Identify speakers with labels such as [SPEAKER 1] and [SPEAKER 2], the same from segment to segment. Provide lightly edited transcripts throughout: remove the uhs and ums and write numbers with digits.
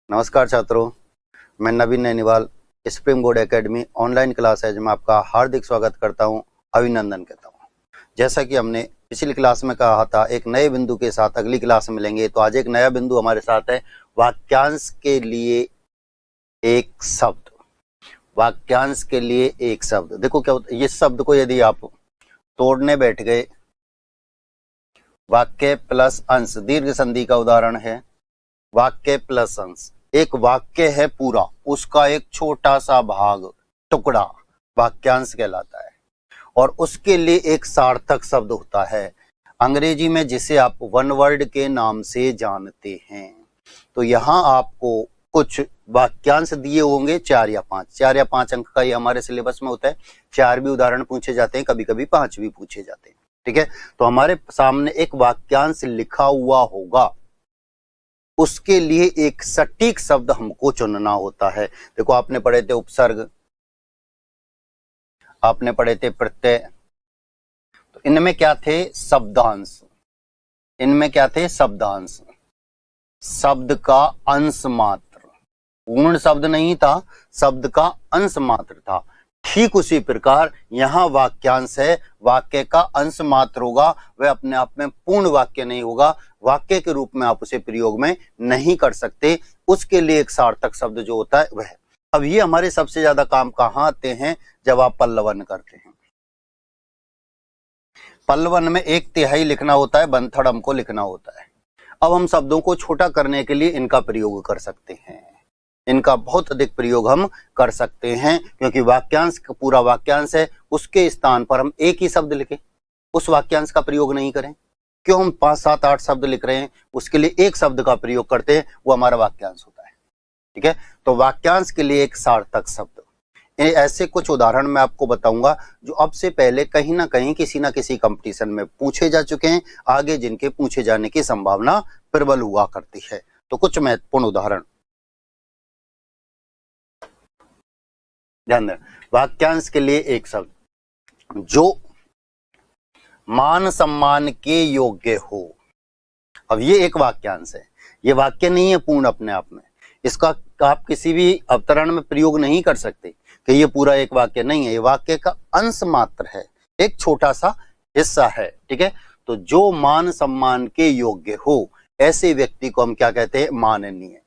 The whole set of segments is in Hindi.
[SPEAKER 1] नमस्कार छात्रों, मैं Naveen Nainiwal spring board academy online class है, मैं आपका हार्दिक स्वागत करता हूं, अभिनंदन कहता हूं। जैसा कि हमने पिछली क्लास में कहा था, एक नए बिंदु के साथ अगली क्लास में मिलेंगे। तो आज एक नया बिंदु हमारे साथ है, वाक्यांश के लिए एक शब्द। वाक्यांश के लिए एक शब्द, देखो क्या होता है। इस शब्द को यदि आप तोड़ने बैठ गए, वाक्य प्लस अंश, दीर्घ संधि का उदाहरण है वाक्य प्लस अंश। एक वाक्य है पूरा, उसका एक छोटा सा भाग, टुकड़ा वाक्यांश कहलाता है। और उसके लिए एक सार्थक शब्द होता है अंग्रेजी में, जिसे आप वन वर्ड के नाम से जानते हैं। तो यहाँ आपको कुछ वाक्यांश दिए होंगे, 4 या 5 अंक का ये हमारे सिलेबस में होता है। 4 भी उदाहरण पूछे जाते हैं, कभी कभी 5 भी पूछे जाते हैं। ठीक है, तो हमारे सामने एक वाक्यांश लिखा हुआ होगा, उसके लिए एक सटीक शब्द हमको चुनना होता है। देखो, आपने पढ़े थे उपसर्ग, आपने पढ़े थे प्रत्यय, तो इनमें क्या थे? शब्दांश। इनमें क्या थे? शब्दांश। शब्द का अंश मात्र, पूर्ण शब्द नहीं था, शब्द का अंश मात्र था। ठीक उसी प्रकार यहां वाक्यांश है, वाक्य का अंश मात्र होगा, वह अपने आप में पूर्ण वाक्य नहीं होगा, वाक्य के रूप में आप उसे प्रयोग में नहीं कर सकते। उसके लिए एक सार्थक शब्द जो होता है वह। अब ये हमारे सबसे ज्यादा काम कहां आते हैं? जब आप पल्लवन करते हैं। पल्लवन में 1/3 लिखना होता है, बंथड़ हमको लिखना होता है। अब हम शब्दों को छोटा करने के लिए इनका प्रयोग कर सकते हैं, इनका बहुत अधिक प्रयोग हम कर सकते हैं, क्योंकि वाक्यांश पूरा वाक्यांश है, उसके स्थान पर हम एक ही शब्द लिखें, उस वाक्यांश का प्रयोग नहीं करें। क्यों हम 5, 7, 8 शब्द लिख रहे हैं? उसके लिए एक शब्द का प्रयोग करते हैं, वो हमारा वाक्यांश होता है। ठीक है, तो वाक्यांश के लिए एक सार्थक शब्द। ऐसे कुछ उदाहरण मैं आपको बताऊंगा जो अब से पहले कहीं ना कहीं किसी ना किसी कंपटीशन में पूछे जा चुके हैं, आगे जिनके पूछे जाने की संभावना प्रबल हुआ करती है। तो कुछ महत्वपूर्ण उदाहरण ध्यान दें। वाक्यांश के लिए एक शब्द जो मान सम्मान के योग्य हो। अब ये एक वाक्यांश है, ये वाक्य नहीं है पूर्ण अपने आप में, इसका आप किसी भी अवतरण में प्रयोग नहीं कर सकते कि ये पूरा एक वाक्य नहीं है, ये वाक्य का अंश मात्र है, एक छोटा सा हिस्सा है। ठीक है, तो जो मान सम्मान के योग्य हो, ऐसे व्यक्ति को हम क्या कहते हैं? माननीय।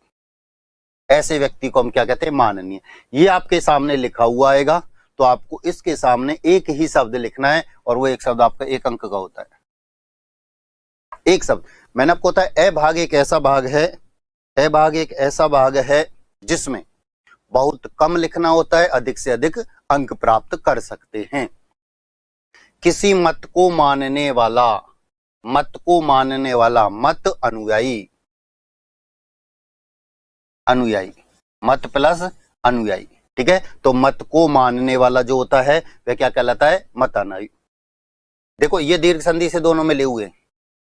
[SPEAKER 1] ऐसे व्यक्ति को हम क्या कहते हैं? माननीय। ये आपके सामने लिखा हुआ आएगा, तो आपको इसके सामने एक ही शब्द लिखना है, और वो एक शब्द आपका 1 अंक का होता है। एक शब्द मैंने आपको बताया, ए भाग एक ऐसा भाग है, ए भाग एक ऐसा भाग है जिसमें बहुत कम लिखना होता है, अधिक से अधिक अंक प्राप्त कर सकते हैं। किसी मत को मानने वाला, मत को मानने वाला, मत अनुयायी, अनुयायी, मत प्लस अनुयायी। ठीक है, तो मत को मानने वाला जो होता है वह क्या कहलाता है? मत अनुयायी। देखो, ये दीर्घ संधि से दोनों में ले हुए,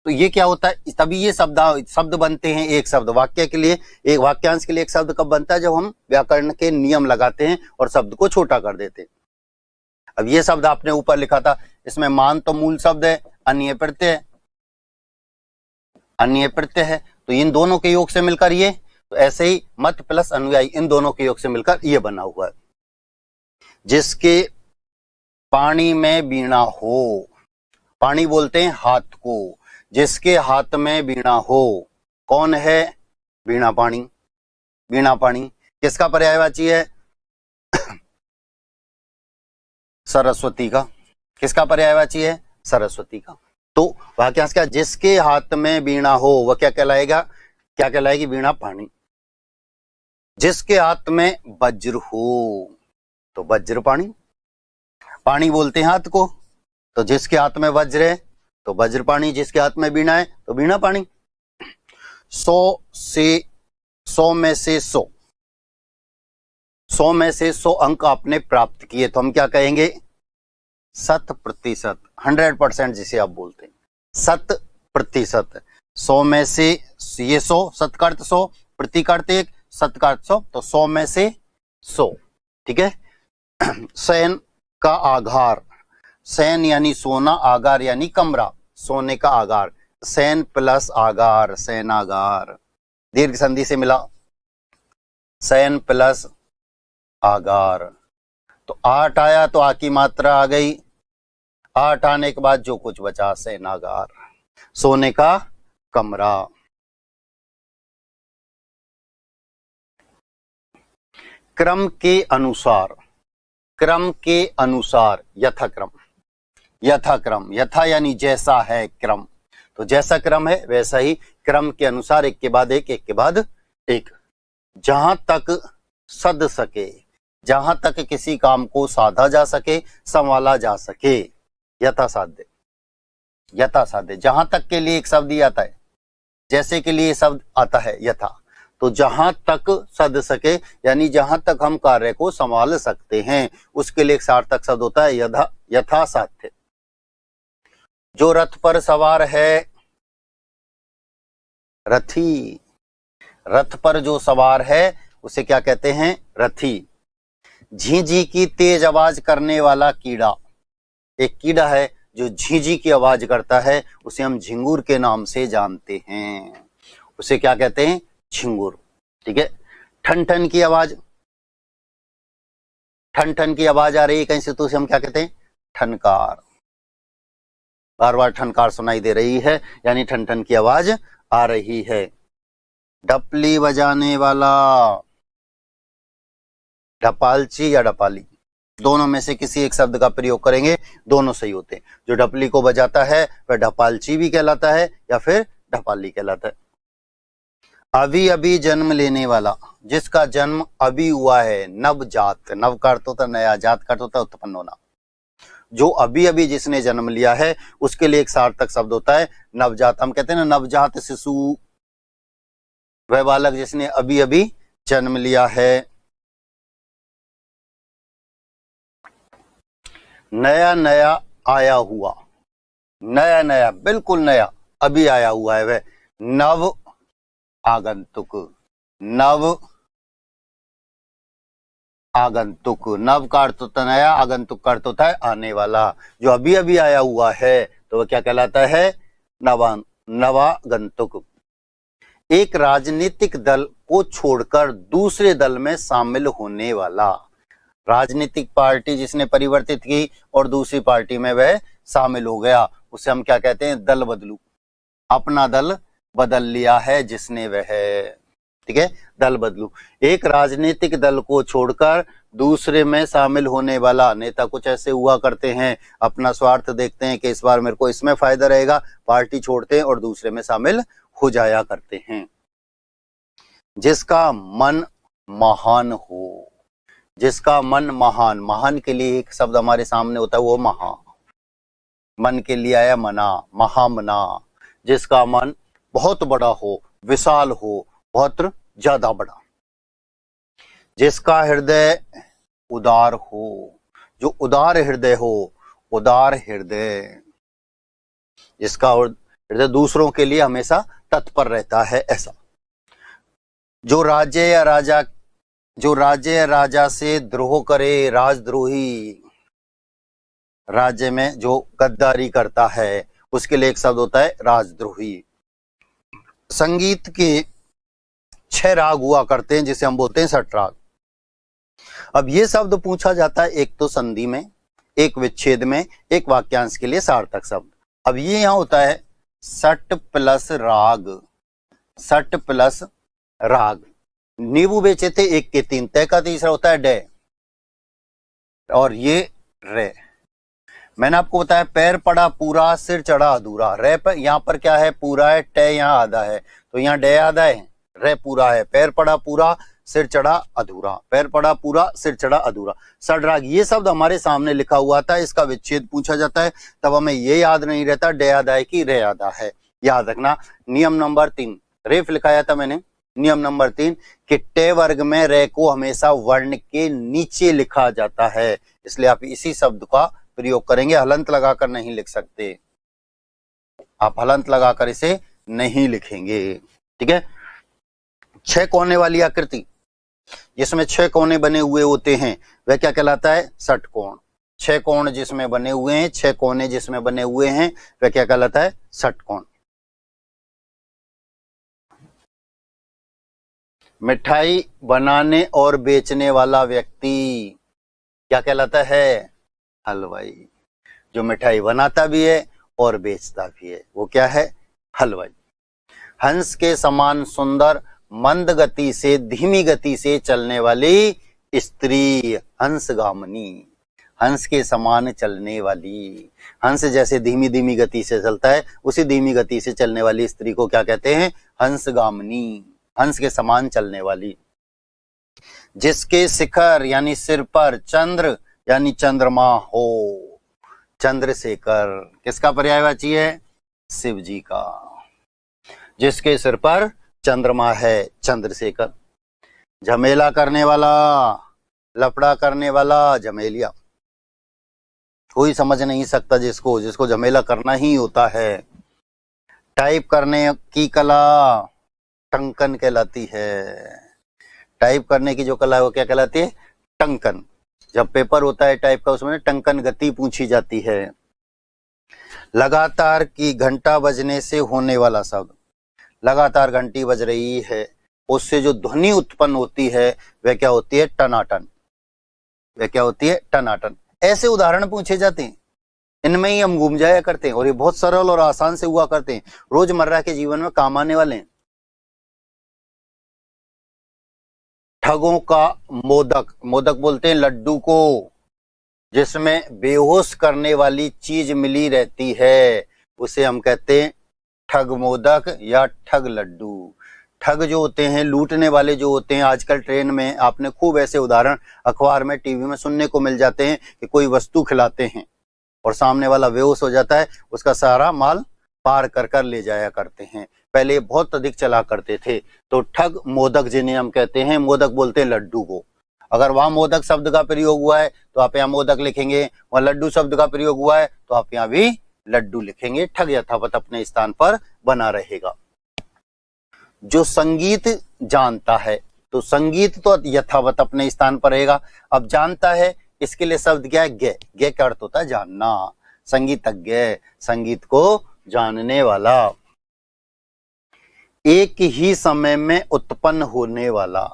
[SPEAKER 1] तो ये क्या होता है? तभी ये शब्द बनते हैं। एक शब्द वाक्य के लिए, एक वाक्यांश के लिए एक शब्द कब बनता है? जब हम व्याकरण के नियम लगाते हैं और शब्द को छोटा कर देते हैं। अब ये शब्द आपने ऊपर लिखा था, इसमें मान तो मूल शब्द है, अन्य प्रत्यय, अन्य प्रत्यय है, तो इन दोनों के योग से मिलकर ये, तो ऐसे ही मत प्लस अनुयायी, इन दोनों के योग से मिलकर ये बना हुआ है। जिसके पानी में वीणा हो, पानी बोलते हैं हाथ को, जिसके हाथ में वीणा हो, कौन है? वीणा पाणी। वीणा पाणी किसका पर्यायवाची है? सरस्वती का। किसका पर्यायवाची है? सरस्वती का। तो वाक्यांश क्या? जिसके हाथ में वीणा हो, वह क्या कहलाएगा? क्या कहलाएगी? वीणा पाणी। जिसके हाथ में वज्र हो, तो वज्र पाणी। पाणी बोलते हैं हाथ को, तो जिसके हाथ में वज्र है तो वज्र पाणी, जिसके हाथ में वीणा है तो वीणा पाणी। 100 में से 100 में से 100 अंक आपने प्राप्त किए, तो हम क्या कहेंगे? 100%, 100% जिसे आप बोलते हैं, 100%। 100 में से ये 100, 100 का अर्थ 100, प्रति का अर्थ 1, 100 का अर्थ 100, तो 100 में से 100। ठीक है, शयन का आधार, शयन यानी सोना, आगार यानी कमरा, सोने का आगार, शयन प्लस आगार, शयनागार, दीर्घ संधि से मिला। शयन प्लस आगार। तो 8 आया तो आ की मात्रा आ गई, 8 आने के बाद जो कुछ बचा शयनागार, सोने का कमरा। क्रम के अनुसार, क्रम के अनुसार, यथाक्रम, यथाक्रम, यथा यानी जैसा है क्रम, तो जैसा क्रम है वैसा ही क्रम के अनुसार एक के बाद एक, एक के बाद एक, जहां तक सद सके, जहां तक किसी काम को साधा जा सके, संभाला जा सके, यथा साध्य, यथा साध्य, जहां तक के लिए एक शब्द ही आता है, जैसे के लिए शब्द आता है यथा, तो जहां तक सद सके यानी जहां तक हम कार्य को संभाल सकते हैं उसके लिए एक सार्थक शब्द होता है यथा साध्य। जो रथ पर सवार है, रथी, रथ पर जो सवार है उसे क्या कहते हैं, रथी। झींझी की तेज आवाज करने वाला कीड़ा, एक कीड़ा है जो झींझी की आवाज करता है, उसे हम झिंगुर के नाम से जानते हैं, उसे क्या कहते हैं, झिंगुर। ठीक है। ठन ठन की आवाज, ठन ठन की आवाज आ रही है कहीं से तो उसे हम क्या कहते हैं, ठनकार, बार बार ठनकार सुनाई दे रही है यानी ठन ठन की आवाज आ रही है। डपली बजाने वाला, ढपालची या डपाली, दोनों में से किसी एक शब्द का प्रयोग करेंगे, दोनों सही होते हैं। जो डपली को बजाता है वह ढपालची भी कहलाता है या फिर ढपाली कहलाता है। अभी अभी जन्म लेने वाला, जिसका जन्म अभी हुआ है, नवजात, नव का अर्थ होता है नया, जात का अर्थ होता है उत्पन्न होना, जो अभी अभी जिसने जन्म लिया है उसके लिए एक सार्थक शब्द होता है नवजात। हम कहते हैं ना नवजात शिशु, वह बालक जिसने अभी अभी जन्म लिया है। नया नया आया हुआ, नया नया, बिल्कुल नया, अभी आया हुआ है वह नव आगंतुक, नव आगंतुक, नव का अर्थ होता है नया, आगंतुक का अर्थ होता है आने वाला। जो अभी अभी आया हुआ है तो वह क्या कहलाता है, नवागंतुक। एक राजनीतिक दल को छोड़कर दूसरे दल में शामिल होने वाला, राजनीतिक पार्टी जिसने परिवर्तित की और दूसरी पार्टी में वह शामिल हो गया, उसे हम क्या कहते हैं, दल बदलू, अपना दल बदल लिया है जिसने वह, ठीक है, दल बदलू। एक राजनीतिक दल को छोड़कर दूसरे में शामिल होने वाला, नेता कुछ ऐसे हुआ करते हैं, अपना स्वार्थ देखते हैं कि इस बार मेरे को इसमें फायदा रहेगा, पार्टी छोड़ते हैं और दूसरे में शामिल हो जाया करते हैं। जिसका मन महान हो, जिसका मन महान, महान के लिए एक शब्द हमारे सामने होता है वो महा, मन के लिए आया मना, महामना, जिसका मन बहुत बड़ा हो, विशाल हो, बहुत ज्यादा बड़ा। जिसका हृदय उदार हो, जो उदार हृदय हो, उदार हृदय, जिसका हृदय दूसरों के लिए हमेशा तत्पर रहता है, ऐसा। जो राज्य या राजा, जो राज्य या राजा से द्रोह करे, राजद्रोही, राज्य में जो गद्दारी करता है उसके लिए एक शब्द होता है राजद्रोही। संगीत के 6 राग हुआ करते हैं जिसे हम बोलते हैं षट राग। अब ये शब्द पूछा जाता है एक तो संधि में, एक विच्छेद में, एक वाक्यांश के लिए सार्थक शब्द। अब ये यहां होता है षट प्लस राग, षट प्लस राग। नींबू बेचे थे 1 के 3, तय का तीसरा होता है डे, और ये रे। मैंने आपको बताया पैर पड़ा पूरा, सिर चढ़ा अधूरा, रे पर यहाँ पर क्या है, पूरा है, टे यहाँ आधा है, तो यहाँ डे आधा है, रे पूरा है। पैर पड़ा पूरा, सिर चढ़ा अधूरा, पैर पड़ा पूरा, सिर चढ़ा अधूरा, षड्राग। ये शब्द हमारे सामने लिखा हुआ था, इसका विच्छेद पूछा जाता है तब हमें ये याद नहीं रहता डे आधा है कि रे आधा है, याद रखना। नियम नंबर 3, रेफ लिखाया था मैंने, नियम नंबर 3 कि टे वर्ग में रे को हमेशा वर्ण के नीचे लिखा जाता है, इसलिए आप इसी शब्द का प्रयोग करेंगे, हलंत लगाकर नहीं लिख सकते, आप हलंत लगाकर इसे नहीं लिखेंगे, ठीक है। 6 कोने वाली आकृति जिसमें 6 कोने बने हुए होते हैं वह क्या कहलाता है, षटकोण। 6 कोण जिसमें बने हुए हैं, 6 कोने जिसमें बने हुए हैं वह क्या कहलाता है, षटकोण। मिठाई बनाने और बेचने वाला व्यक्ति क्या कहलाता है? हलवाई। जो मिठाई बनाता भी है और बेचता भी है वो क्या है? हलवाई। हंस के समान सुंदर मंद गति से धीमी गति से चलने वाली स्त्री हंसगामिनी। हंस के समान चलने वाली, हंस जैसे धीमी धीमी गति से चलता है उसी धीमी गति से चलने वाली स्त्री को क्या कहते हैं? हंसगामिनी। हंस के समान चलने वाली। जिसके शिखर यानी सिर पर चंद्र यानी चंद्रमा हो। चंद्रशेखर किसका पर्यायवाची है? शिव जी का। जिसके सिर पर चंद्रमा है, चंद्रशेखर। झमेला करने वाला, लफड़ा करने वाला, झमेलिया। कोई समझ नहीं सकता जिसको झमेला करना ही होता है। टाइप करने की कला टंकन कहलाती है। टाइप करने की जो कला है वो क्या कहलाती है? टंकन। जब पेपर होता है टाइप का उसमें टंकन गति पूछी जाती है। लगातार की घंटा बजने से होने वाला शब्द। लगातार घंटी बज रही है उससे जो ध्वनि उत्पन्न होती है वह क्या होती है? टनाटन। वह क्या होती है? टनाटन। ऐसे उदाहरण पूछे जाते हैं, इनमें ही हम घूम जाया करते हैं और ये बहुत सरल और आसान से हुआ करते हैं, रोजमर्रा के जीवन में काम आने वाले हैं। ठगों का मोदक, मोदक बोलते हैं लड्डू को, जिसमें बेहोश करने वाली चीज मिली रहती है उसे हम कहते हैं ठग मोदक या ठग लड्डू। ठग जो होते हैं, लूटने वाले जो होते हैं, आजकल ट्रेन में आपने खूब ऐसे उदाहरण अखबार में टीवी में सुनने को मिल जाते हैं कि कोई वस्तु खिलाते हैं और सामने वाला बेहोश हो जाता है, उसका सारा माल पार कर कर ले जाया करते हैं। पहले बहुत अधिक चला करते थे। तो ठग मोदक जिन्हें हम कहते हैं, मोदक बोलते हैं लड्डू को। अगर वहां मोदक शब्द का प्रयोग हुआ है तो आप यहाँ मोदक लिखेंगे, वहां लड्डू शब्द का प्रयोग हुआ है तो आप यहाँ भी लड्डू लिखेंगे। ठग यथावत अपने स्थान पर बना रहेगा। जो संगीत जानता है, तो संगीत तो यथावत अपने स्थान पर रहेगा। अब जानता है इसके लिए शब्द क्या है? गे। गे का अर्थ होता है जानना। संगीतज्ञ, संगीत को जानने वाला। एक ही समय में उत्पन्न होने वाला।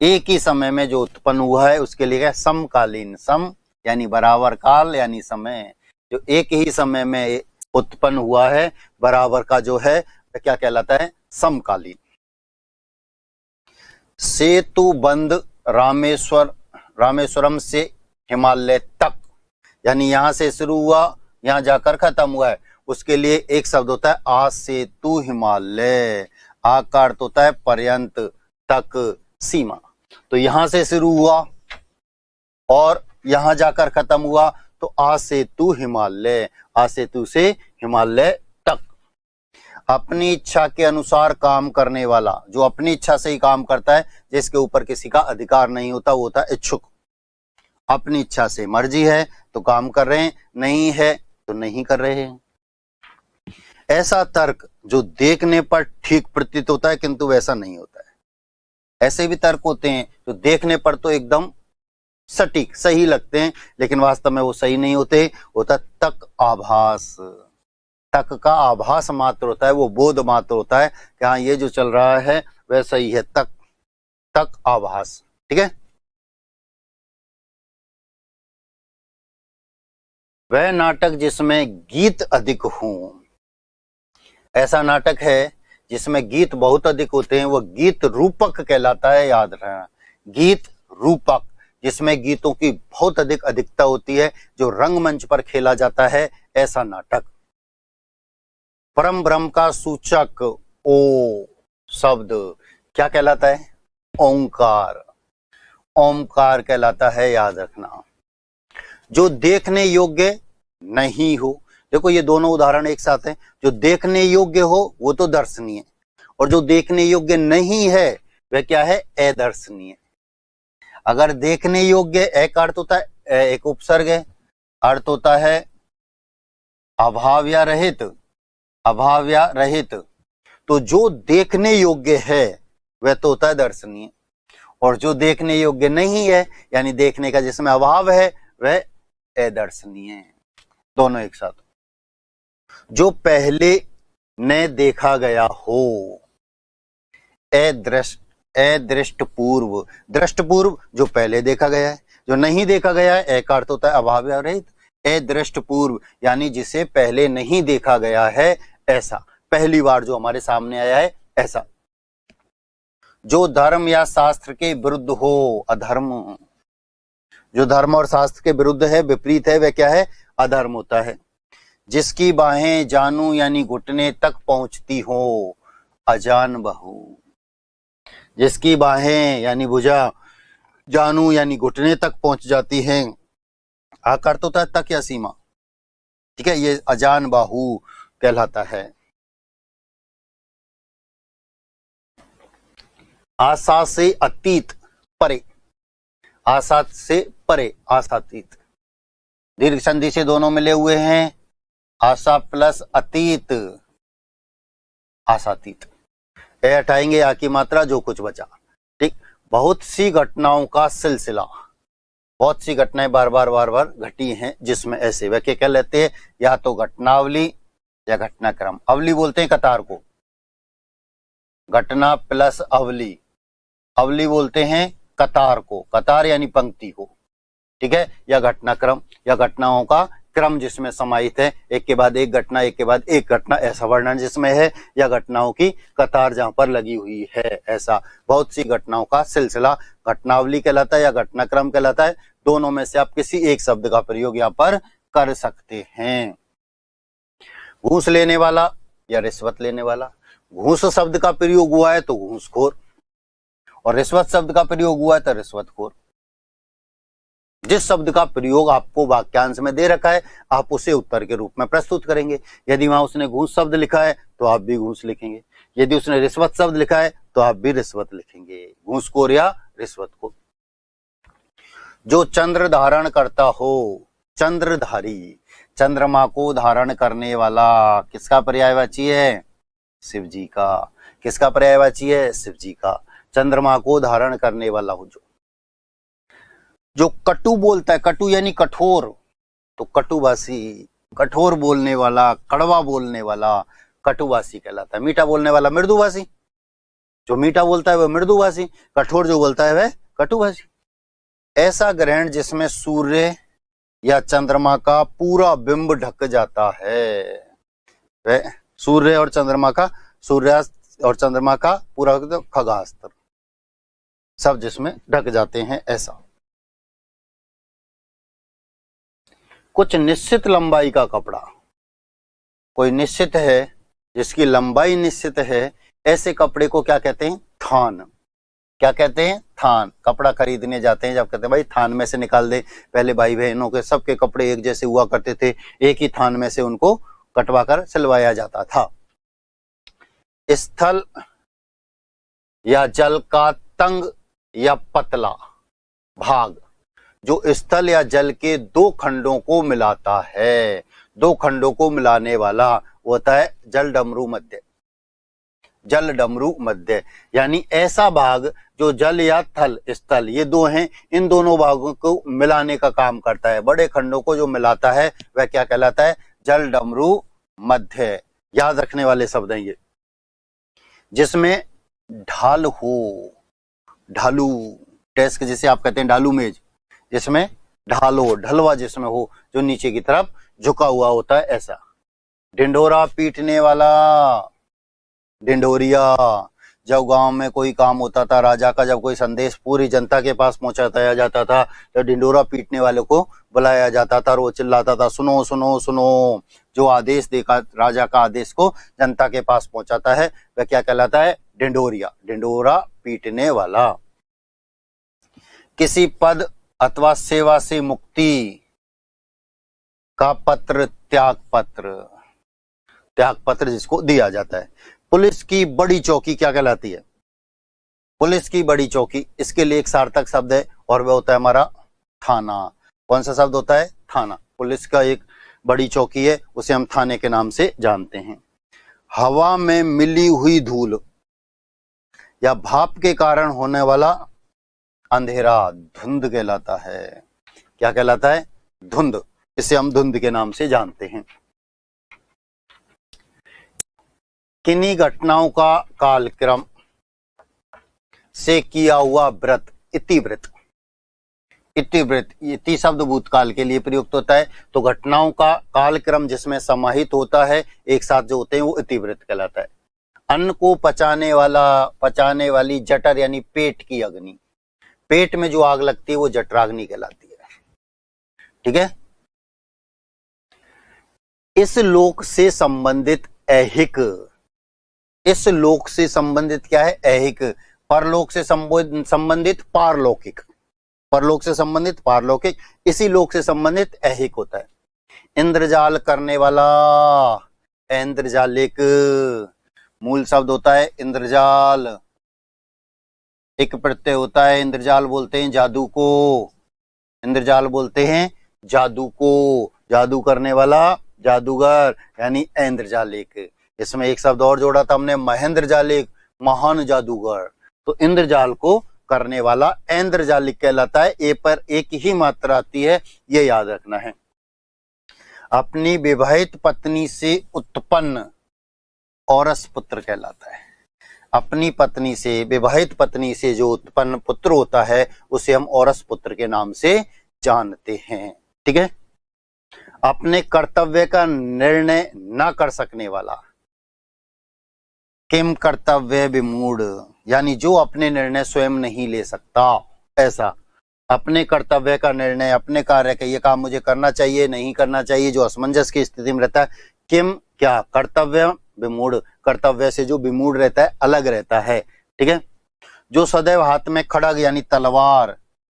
[SPEAKER 1] एक ही समय में जो उत्पन्न हुआ है उसके लिए क्या? समकालीन। सम यानी बराबर, काल यानी समय। जो एक ही समय में उत्पन्न हुआ है, बराबर का जो है क्या कहलाता है? समकालीन। सेतु बंद रामेश्वरम से हिमालय तक, यानी यहां से शुरू हुआ यहां जाकर खत्म हुआ है, उसके लिए एक शब्द होता है आ सेतु हिमालय। आ का अर्थ होता है पर्यंत, तक, सीमा। तो यहां से शुरू हुआ और यहां जाकर खत्म हुआ तो आ सेतु हिमालय। आ सेतु से हिमालय तक। अपनी इच्छा के अनुसार काम करने वाला, जो अपनी इच्छा से ही काम करता है, जिसके ऊपर किसी का अधिकार नहीं होता, वो होता है इच्छुक। अपनी इच्छा से, मर्जी है तो काम कर रहे हैं, नहीं है तो नहीं कर रहे हैं। ऐसा तर्क जो देखने पर ठीक प्रतीत होता है किंतु वैसा नहीं होता है। ऐसे भी तर्क होते हैं जो देखने पर तो एकदम सटीक, सही लगते हैं, लेकिन वास्तव में वो सही नहीं होते। होता तक आभास। तक का आभास मात्र होता है, वो बोध मात्र होता है कि हाँ ये जो चल रहा है वह सही है। तक, तक आभास। ठीक है। वह नाटक जिसमें गीत अधिक हों। ऐसा नाटक है जिसमें गीत बहुत अधिक होते हैं, वह गीत रूपक कहलाता है। याद रखना, गीत रूपक, जिसमें गीतों की बहुत अधिक अधिकता होती है, जो रंगमंच पर खेला जाता है, ऐसा नाटक। परम ब्रह्म का सूचक ओ शब्द क्या कहलाता है? ओंकार। ओंकार कहलाता है, याद रखना। जो देखने योग्य नहीं हो, देखो ये दोनों उदाहरण एक साथ हैं। जो देखने योग्य हो वो तो दर्शनीय, और जो देखने योग्य नहीं है वह क्या है? अदर्शनीय। अगर देखने योग्य, एक अर्थ होता है, एक उपसर्ग है, अर्थ होता है अभाव या रहित, अभाव या रहित। तो जो देखने योग्य है वह तो होता है दर्शनीय, और जो देखने योग्य नहीं है यानी देखने का जिसमें अभाव है वह अदर्शनीय है। दोनों एक साथ। जो पहले न देखा गया हो, अदृष्ट अदृष्ट पूर्व, दृष्ट पूर्व जो पहले देखा गया है, जो नहीं देखा गया है ए का अर्थ होता है अभाव रहित, अदृष्ट पूर्व यानी जिसे पहले नहीं देखा गया है ऐसा, पहली बार जो हमारे सामने आया है ऐसा। जो धर्म या शास्त्र के विरुद्ध हो, अधर्म, जो धर्म और शास्त्र के विरुद्ध है, विपरीत है, वह क्या है, अधर्म होता है। जिसकी बाहें जानू यानी घुटने तक पहुंचती हो, अजान बहु, जिसकी बाहें यानी भुजा, जानू यानी घुटने तक पहुंच जाती हैं, आकर तो होता है तक या सीमा, ठीक है, ये अजान बाहु कहलाता है। आशा से अतीत परे, आशा से परे, आशातीत, दीर्घ संधि से दोनों मिले हुए हैं, आशा प्लस अतीत, आशातीत। ए हटाएंगे आ की मात्रा, जो कुछ बचा, ठीक। बहुत सी घटनाओं का सिलसिला, बहुत सी घटनाएं बार बार घटी हैं जिसमें ऐसे वाक्य कह लेते हैं, या तो घटनावली या घटनाक्रम। अवली बोलते हैं कतार को, घटना प्लस अवली, अवली बोलते हैं कतार को, कतार यानी पंक्ति को, ठीक है, या घटनाक्रम या घटनाओं का क्रम जिसमें समाहित है, एक के बाद एक घटना, एक के बाद एक घटना, ऐसा वर्णन जिसमें है, या घटनाओं की कतार जहां पर लगी हुई है ऐसा। बहुत सी घटनाओं का सिलसिला घटनावली कहलाता है या घटनाक्रम कहलाता है। दोनों में से आप किसी एक शब्द का प्रयोग यहाँ पर कर सकते हैं। घूस लेने वाला या रिश्वत लेने वाला, घूस शब्द का प्रयोग हुआ है तो घूसखोर, और रिश्वत शब्द का प्रयोग हुआ है तो रिश्वतखोर। जिस शब्द का प्रयोग आपको वाक्यांश में दे रखा है आप उसे उत्तर के रूप में प्रस्तुत करेंगे। यदि वहां उसने घूस शब्द लिखा है तो आप भी घूस लिखेंगे, यदि उसने रिश्वत शब्द लिखा है तो आप भी रिश्वत लिखेंगे, घूसखोर या रिश्वतखोर। जो चंद्र धारण करता हो, चंद्रधारी, चंद्रमा को धारण करने वाला, किसका पर्यायवाची है, शिव जी का। किसका पर्यायवाची है, शिव जी का। चंद्रमा को धारण करने वाला हो। जो कटु बोलता है, कटु यानी कठोर, तो कटुभाषी, कठोर बोलने वाला, कड़वा बोलने वाला कटुभाषी कहलाता है। मीठा बोलने वाला मृदुभाषी, जो मीठा बोलता है वह मृदुभाषी, कठोर जो बोलता है वह कटुभाषी। ऐसा ग्रहण जिसमें सूर्य या चंद्रमा का पूरा बिंब ढक जाता है, वह सूर्य और चंद्रमा का, सूर्यास्त और चंद्रमा का पूरा खगास्त्र सब जिसमें ढक जाते हैं ऐसा। कुछ निश्चित लंबाई का कपड़ा, कोई निश्चित है जिसकी लंबाई निश्चित है, ऐसे कपड़े को क्या कहते हैं, थान। क्या कहते हैं, थान। कपड़ा खरीदने जाते हैं जब कहते हैं भाई थान में से निकाल दे, पहले भाई बहनों के सबके कपड़े एक जैसे हुआ करते थे, एक ही थान में से उनको कटवा कर सिलवाया जाता था। स्थल या जल का तंग या पतला भाग, जो स्थल या जल के दो खंडों को मिलाता है, दो खंडों को मिलाने वाला होता है जल डमरू मध्य। जल डमरू मध्य यानी ऐसा भाग जो जल या थल, स्थल ये दो हैं, इन दोनों भागों को मिलाने का काम करता है। बड़े खंडों को जो मिलाता है वह क्या कहलाता है, जल डमरू मध्य। याद रखने वाले शब्द हैं ये। जिसमें ढाल हो, ढालू डेस्क जिसे आप कहते हैं, ढालू मेज, जिसमें ढाल हो, ढलवा जिसमें हो, जो नीचे की तरफ झुका हुआ होता है ऐसा। ढिंढोरा पीटने वाला, ढिंढोरिया। जब गांव में कोई काम होता था, राजा का जब कोई संदेश पूरी जनता के पास पहुंचाया जाता था तो ढिंढोरा पीटने वाले को बुलाया जाता था और वो चिल्लाता था, सुनो सुनो सुनो। जो आदेश देकर राजा का आदेश को जनता के पास पहुंचाता है वह क्या कहलाता है, ढिंढोरिया, ढिंढोरा पीटने वाला। किसी पद अथवा सेवा से मुक्ति का पत्र त्याग पत्र, त्याग पत्र जिसको दिया जाता है। पुलिस की बड़ी चौकी क्या कहलाती है, पुलिस की बड़ी चौकी। इसके लिए एक सार्थक शब्द है और वह होता है हमारा थाना। कौन सा शब्द होता है, थाना। पुलिस का एक बड़ी चौकी है, उसे हम थाने के नाम से जानते हैं। हवा में मिली हुई धूल या भाप के कारण होने वाला अंधेरा धुंध कहलाता है। क्या कहलाता है, धुंध। इसे हम धुंध के नाम से जानते हैं। किन्हीं घटनाओं का कालक्रम से किया हुआ व्रत, इतिव्रत। इतिव्रत, इति शब्द भूतकाल के लिए प्रयुक्त होता है, तो घटनाओं का कालक्रम जिसमें समाहित होता है, एक साथ जो होते हैं, वो इतिव्रत कहलाता है। अन्न को पचाने वाली जठर यानी पेट की अग्नि, पेट में जो आग लगती है वो जठराग्नि कहलाती है। ठीक है। इस लोक से संबंधित ऐहिक, इस लोक से संबंधित क्या है? ऐहिक। परलोक से संबंधित पारलौकिक, परलोक से संबंधित पारलौकिक, इसी लोक से संबंधित ऐहिक होता है। इंद्रजाल करने वाला, इंद्रजालिक, मूल शब्द होता है इंद्रजाल, एक प्रत्यय होता है। इंद्रजाल बोलते हैं जादू को, इंद्रजाल बोलते हैं जादू को, जादू करने वाला, जादूगर, यानी इंद्रजालिक। इसमें एक शब्द और जोड़ा था हमने, महेंद्रजालिक, महान जादूगर। तो इंद्रजाल को करने वाला इंद्रजालिक कहलाता है। ए पर एक ही मात्रा आती है, ये याद रखना है। अपनी विवाहित पत्नी से उत्पन्न औरस पुत्र कहलाता है। अपनी पत्नी से, विवाहित पत्नी से जो उत्पन्न पुत्र होता है उसे हम औरस पुत्र के नाम से जानते हैं। ठीक है। अपने कर्तव्य का निर्णय न कर सकने वाला, किम कर्तव्य विमूढ़, यानी जो अपने निर्णय स्वयं नहीं ले सकता, ऐसा। अपने कर्तव्य का निर्णय, अपने कार्य का, ये काम मुझे करना चाहिए, नहीं करना चाहिए, जो असमंजस की स्थिति में रहता है। किम क्या? कर्तव्य विमूढ़, कर्तव्य से जो विमूढ़ रहता है, अलग रहता है। ठीक है। जो सदैव हाथ में खड़ग यानी तलवार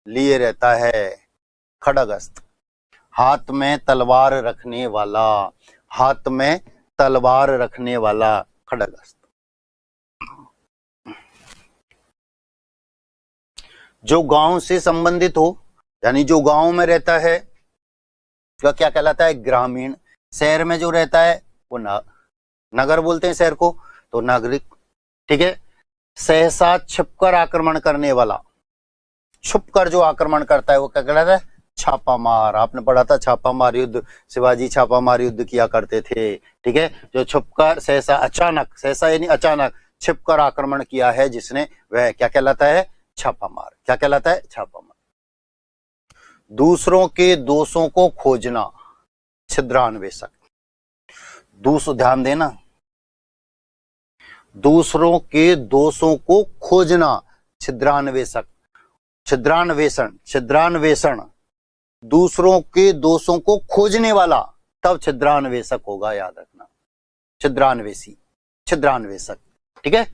[SPEAKER 1] लिए रहता है, खड़गस्त, हाथ में तलवार रखने वाला, हाथ में तलवार रखने वाला, खड़गस्त। जो गांव से संबंधित हो, यानी जो गांव में रहता है, तो क्या कहलाता है? ग्रामीण। शहर में जो रहता है वो नगर बोलते हैं शहर को, तो नागरिक। ठीक है। सहसा छिपकर आक्रमण करने वाला, छुपकर जो आक्रमण करता है वो क्या कहलाता है? छापामार। आपने पढ़ा था छापामार युद्ध, शिवाजी छापामार युद्ध किया करते थे। ठीक है। जो छुपकर, सहसा अचानक, सहसा यानी अचानक, छिपकर आक्रमण किया है जिसने, वह क्या कहलाता है? छापामार। क्या कहलाता है? छापामार। दूसरों के दोषों को खोजना, छिद्रान्वेषक। ध्यान देना, दूसरों के दोषों को खोजना, छिद्रान्वेषक। छिद्रान्वेषण, छिद्रान्वेषण, दूसरों के दोषों को खोजने वाला, तब छिद्रान्वेषक होगा, याद रखना। छिद्रान्वेषी, छिद्रान्वेषक। ठीक है।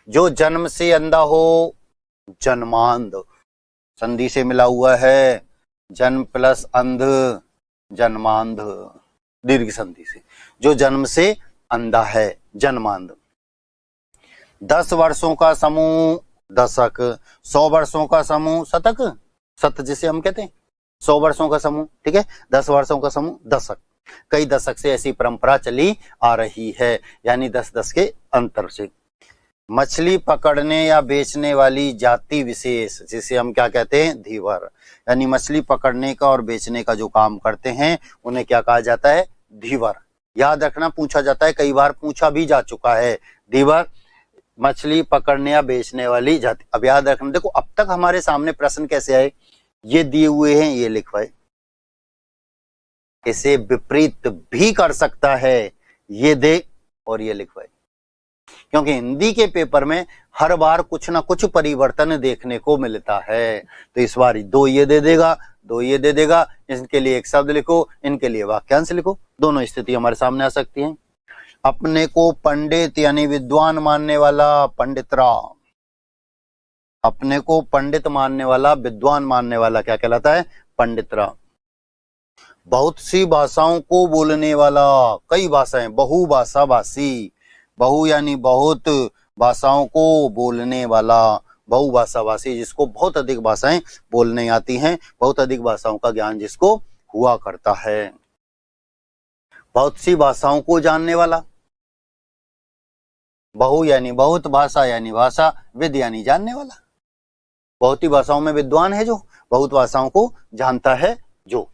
[SPEAKER 1] जो जन्म से अंधा हो, जन्मांध, संधि से मिला हुआ है, जन्म प्लस अंध, जन्मांध, दीर्घ संधि से। जो जन्म से अंधा है, जन्मांध। 10 वर्षों का समूह दशक, 100 वर्षों का समूह शतक, शत जिसे हम कहते हैं, 100 वर्षों का समूह। ठीक है। 10 वर्षों का समूह दशक। कई दशक से ऐसी परंपरा चली आ रही है, यानी 10-10 के अंतर से। मछली पकड़ने या बेचने वाली जाति विशेष, जिसे हम क्या कहते हैं? धीवर। यानी मछली पकड़ने का और बेचने का जो काम करते हैं उन्हें क्या कहा जाता है? धीवर। याद रखना, पूछा जाता है, कई बार पूछा भी जा चुका है। धीवर, मछली पकड़ने या बेचने वाली जाति। अब याद रखना, देखो अब तक हमारे सामने प्रश्न कैसे आए? ये दिए हुए हैं, ये लिखवाए। इसे विपरीत भी कर सकता है, ये दे और ये लिखवाए। क्योंकि हिंदी के पेपर में हर बार कुछ ना कुछ परिवर्तन देखने को मिलता है। तो इस बार 2 ये दे देगा, 2 ये दे देगा, इनके लिए एक शब्द लिखो, इनके लिए वाक्यांश लिखो। दोनों स्थिति हमारे सामने आ सकती है। अपने को पंडित यानी विद्वान मानने वाला, पंडितराव। अपने को पंडित मानने वाला, विद्वान मानने वाला क्या कहलाता है? पंडितराव। बहुत सी भाषाओं को बोलने वाला, कई भाषाएं, बहुभाषा भाषी। बहु यानी बहुत, भाषाओं को बोलने वाला, बहुभाषा भाषी, जिसको बहुत अधिक भाषाएं बोलने आती हैं, बहुत अधिक भाषाओं का ज्ञान जिसको हुआ करता है। बहुत सी भाषाओं को जानने वाला, बहु यानी बहुत, भाषा यानी भाषा, विद यानी जानने वाला। बहुत ही भाषाओं में विद्वान है जो, बहुत भाषाओं को जानता है जो।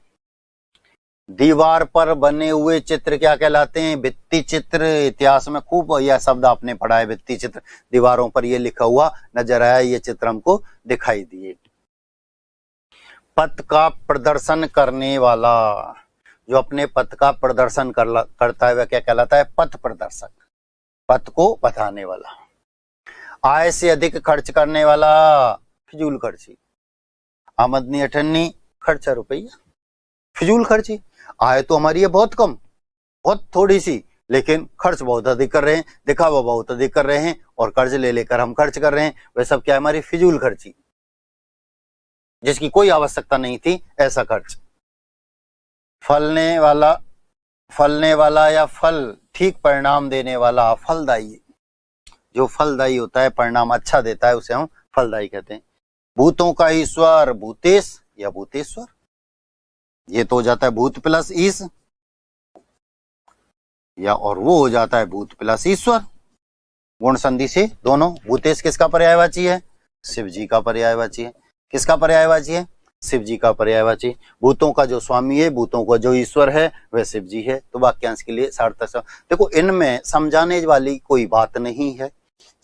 [SPEAKER 1] दीवार पर बने हुए चित्र क्या कहलाते हैं? भित्ति चित्र। इतिहास में खूब यह शब्द आपने पढ़ा है, भित्ति चित्र। दीवारों पर ये लिखा हुआ नजर आया, ये चित्र हमको दिखाई दिए। पथ का प्रदर्शन करने वाला, जो अपने पथ का प्रदर्शन करता है वह क्या कहलाता है? पथ प्रदर्शक, पथ को बताने वाला। आय से अधिक खर्च करने वाला, फिजूल खर्ची। आमदनी अठन्नी, खर्चा रुपया, फिजूल खर्ची। आय तो हमारी है बहुत कम, बहुत थोड़ी सी, लेकिन खर्च बहुत अधिक कर रहे हैं, दिखावा बहुत अधिक कर रहे हैं, और कर्ज ले लेकर हम खर्च कर रहे हैं। वह सब क्या है? हमारी फिजूल खर्ची, जिसकी कोई आवश्यकता नहीं थी, ऐसा खर्च। फलने वाला या फल, ठीक परिणाम देने वाला, फलदायी। जो फलदायी होता है, परिणाम अच्छा देता है, उसे हम फलदायी कहते हैं। भूतों का ईश्वर, भूतेश या भूतेश्वर। ये तो हो जाता है भूत प्लस ईश, या और वो हो जाता है भूत प्लस ईश्वर। गुण संधि से दोनों। भूतेश किसका पर्यायवाची है? शिव जी का पर्यायवाची है। किसका पर्यायवाची है? शिव जी का पर्यायवाची। भूतों का जो स्वामी है, भूतों का जो ईश्वर है, वह शिव जी है। तो वाक्यांश के लिए सार्थक। देखो, इनमें समझाने वाली कोई बात नहीं है,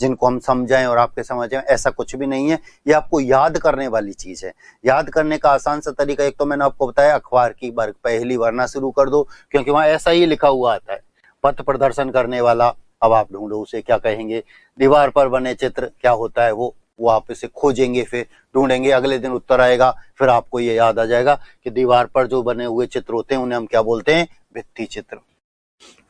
[SPEAKER 1] जिनको हम समझाएं और आपके समझ आए, ऐसा कुछ भी नहीं है। ये आपको याद करने वाली चीज है। याद करने का आसान सा तरीका, एक तो मैंने आपको बताया, अखबार की पहली वरना शुरू कर दो, क्योंकि वहां ऐसा ही लिखा हुआ आता है, पथ प्रदर्शन करने वाला। अब आप ढूंढो उसे क्या कहेंगे। दीवार पर बने चित्र क्या होता है? वो आप इसे खोजेंगे, फिर ढूंढेंगे, अगले दिन उत्तर आएगा, फिर आपको ये याद आ जाएगा कि दीवार पर जो बने हुए चित्र होते हैं उन्हें हम क्या बोलते हैं? भित्ति चित्र।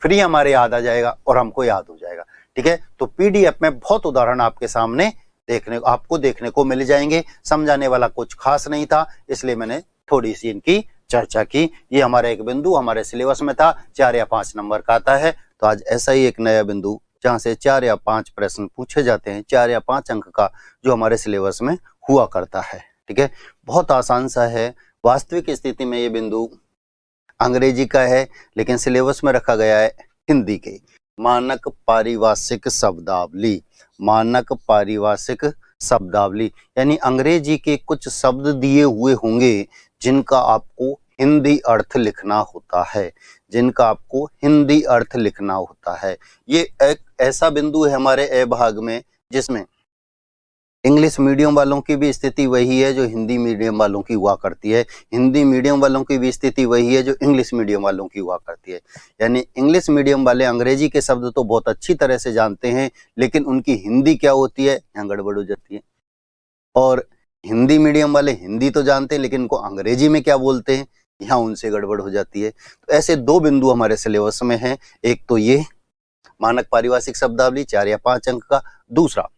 [SPEAKER 1] फिर ये हमारे याद आ जाएगा और हमको याद हो जाएगा। ठीक है, तो पीडीएफ में बहुत उदाहरण आपके सामने आपको देखने को मिल जाएंगे। समझाने वाला कुछ खास नहीं था, इसलिए मैंने थोड़ी सी इनकी चर्चा की। ये हमारा एक बिंदु हमारे सिलेबस में था, 4 या 5 नंबर का आता है। तो आज ऐसा ही एक नया बिंदु, जहां से 4 या 5 प्रश्न पूछे जाते हैं, 4 या 5 अंक का, जो हमारे सिलेबस में हुआ करता है। ठीक है, बहुत आसान सा है। वास्तविक स्थिति में ये बिंदु अंग्रेजी का है, लेकिन सिलेबस में रखा गया है हिंदी के। मानक पारिभाषिक शब्दावली, मानक पारिभाषिक शब्दावली, यानी अंग्रेजी के कुछ शब्द दिए हुए होंगे जिनका आपको हिंदी अर्थ लिखना होता है, जिनका आपको हिंदी अर्थ लिखना होता है। ये एक ऐसा बिंदु है हमारे ए भाग में, जिसमें इंग्लिश मीडियम वालों की भी स्थिति वही है जो हिंदी मीडियम वालों की हुआ करती है। हिंदी मीडियम वालों की भी स्थिति वही है जो इंग्लिश मीडियम वालों की हुआ करती है। यानी इंग्लिश मीडियम वाले अंग्रेजी के शब्द तो बहुत अच्छी तरह से जानते हैं, लेकिन उनकी हिंदी क्या होती है, यहाँ गड़बड़ हो जाती है। और हिंदी मीडियम वाले हिंदी तो जानते हैं, लेकिन उनको अंग्रेजी में क्या बोलते हैं, यहाँ उनसे गड़बड़ हो जाती है। तो ऐसे 2 बिंदु हमारे सिलेबस में हैं। एक तो ये मानक पारिभाषिक शब्दावली 4 या 5 अंक का। दूसरा